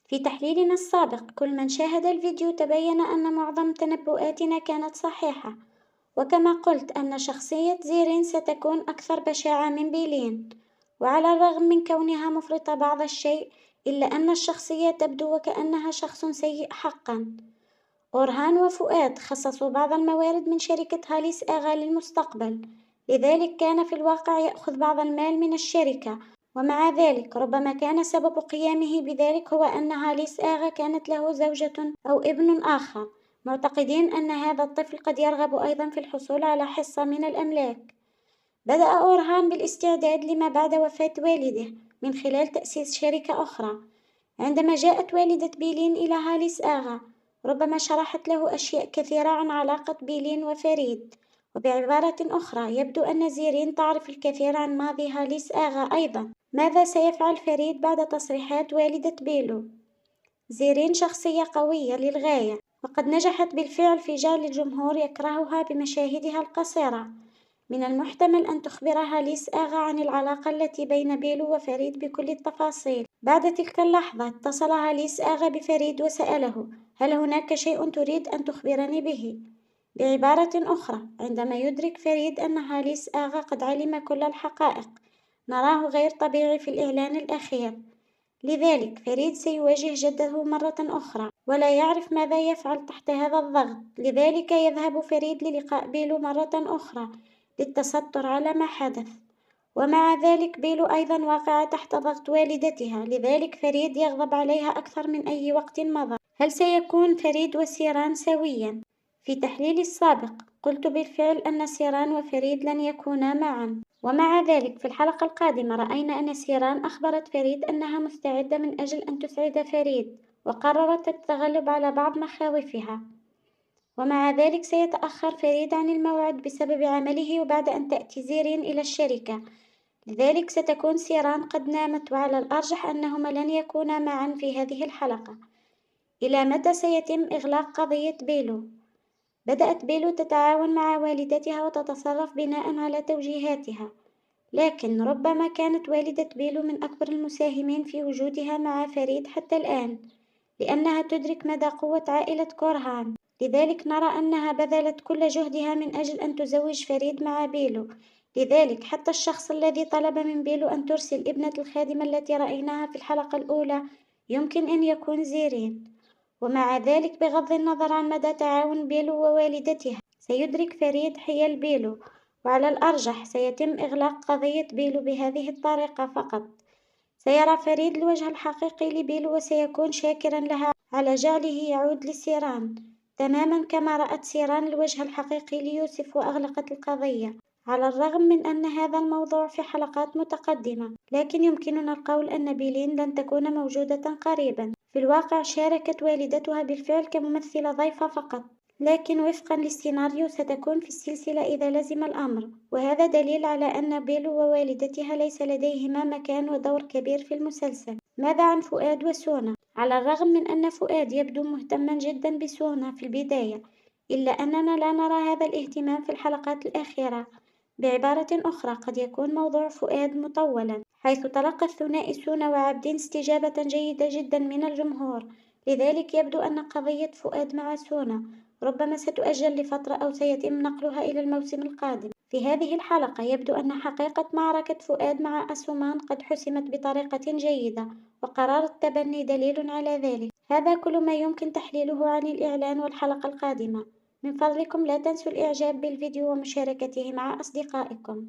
في تحليلنا السابق كل من شاهد الفيديو تبين أن معظم تنبؤاتنا كانت صحيحة، وكما قلت أن شخصية زيرين ستكون أكثر بشاعة من بيلين، وعلى الرغم من كونها مفرطة بعض الشيء إلا أن الشخصية تبدو وكأنها شخص سيء حقًا. أورهان وفؤاد خصصوا بعض الموارد من شركة هاليس آغا للمستقبل، لذلك كان في الواقع يأخذ بعض المال من الشركة، ومع ذلك ربما كان سبب قيامه بذلك هو أن هاليس آغا كانت له زوجة أو ابن آخر، معتقدين أن هذا الطفل قد يرغب أيضًا في الحصول على حصة من الأملاك. بدأ أورهان بالاستعداد لما بعد وفاة والده من خلال تأسيس شركة أخرى. عندما جاءت والدة بيلين إلى هاليس آغا ربما شرحت له أشياء كثيرة عن علاقة بيلين وفريد، وبعبارة أخرى يبدو أن زيرين تعرف الكثير عن ماضي هاليس آغا أيضًا. ماذا سيفعل فريد بعد تصريحات والدة بيلو؟ زيرين شخصية قوية للغاية، وقد نجحت بالفعل في جعل الجمهور يكرهها بمشاهدها القصيرة. من المحتمل أن تخبر هاليس آغا عن العلاقة التي بين بيلو وفريد بكل التفاصيل. بعد تلك اللحظة اتصل هاليس آغا بفريد وسأله: هل هناك شيء تريد أن تخبرني به؟ بعبارة أخرى، عندما يدرك فريد أن هاليس آغا قد علم كل الحقائق، نراه غير طبيعي في الإعلان الأخير. لذلك فريد سيواجه جده مرة أخرى ولا يعرف ماذا يفعل تحت هذا الضغط، لذلك يذهب فريد للقاء بيلو مرة أخرى للتستر على ما حدث، ومع ذلك بيلو أيضًا واقعة تحت ضغط والدتها، لذلك فريد يغضب عليها أكثر من أي وقت مضى. هل سيكون فريد وسيران سويًا؟ في تحليلي السابق قلت بالفعل أن سيران وفريد لن يكونا معًا، ومع ذلك في الحلقة القادمة رأينا أن سيران أخبرت فريد أنها مستعدة من أجل أن تسعد فريد، وقررت التغلب على بعض مخاوفها، ومع ذلك سيتأخر فريد عن الموعد بسبب عمله وبعد أن تأتي زيرين إلى الشركة، لذلك ستكون سيران قد نامت، وعلى الأرجح أنهما لن يكونا معًا في هذه الحلقة. إلى متى سيتم إغلاق قضية بيلو؟ بدأت بيلو تتعاون مع والدتها وتتصرف بناءً على توجيهاتها، لكن ربما كانت والدة بيلو من أكبر المساهمين في وجودها مع فريد حتى الآن، لأنها تدرك مدى قوة عائلة كورهان، لذلك نرى أنها بذلت كل جهدها من أجل أن تزوج فريد مع بيلو، لذلك حتى الشخص الذي طلب من بيلو أن ترسل ابنة الخادمة التي رأيناها في الحلقة الأولى يمكن أن يكون زيرين. ومع ذلك بغض النظر عن مدى تعاون بيلو ووالدتها سيدرك فريد حيل بيلو، وعلى الأرجح سيتم إغلاق قضية بيلو بهذه الطريقة فقط. سيرى فريد الوجه الحقيقي لبيلو وسيكون شاكرًا لها على جعله يعود لسيران، تمامًا كما رأت سيران الوجه الحقيقي ليوسف وأغلقت القضية. على الرغم من أن هذا الموضوع في حلقات متقدمة، لكن يمكننا القول أن بيلين لن تكون موجودة قريبًا. في الواقع شاركت والدتها بالفعل كممثلة ضيفة فقط، لكن وفقًا للسيناريو ستكون في السلسلة إذا لزم الأمر، وهذا دليل على أن بيلو ووالدتها ليس لديهما مكان ودور كبير في المسلسل. ماذا عن فؤاد وسونا؟ على الرغم من أن فؤاد يبدو مهتمًا جدًا بسونا في البداية، إلا أننا لا نرى هذا الاهتمام في الحلقات الأخيرة. بعبارة أخرى قد يكون موضوع فؤاد مطولًا، حيث تلقى الثنائي سونا وعابدين استجابة جيدة جدًا من الجمهور، لذلك يبدو أن قضية فؤاد مع سونا ربما ستؤجل لفترة أو سيتم نقلها إلى الموسم القادم. في هذه الحلقة يبدو أن حقيقة معركة فؤاد مع أسومان قد حسمت بطريقة جيدة، وقرار التبني دليل على ذلك. هذا كل ما يمكن تحليله عن الإعلان والحلقة القادمة. من فضلكم لا تنسوا الإعجاب بالفيديو ومشاركته مع أصدقائكم.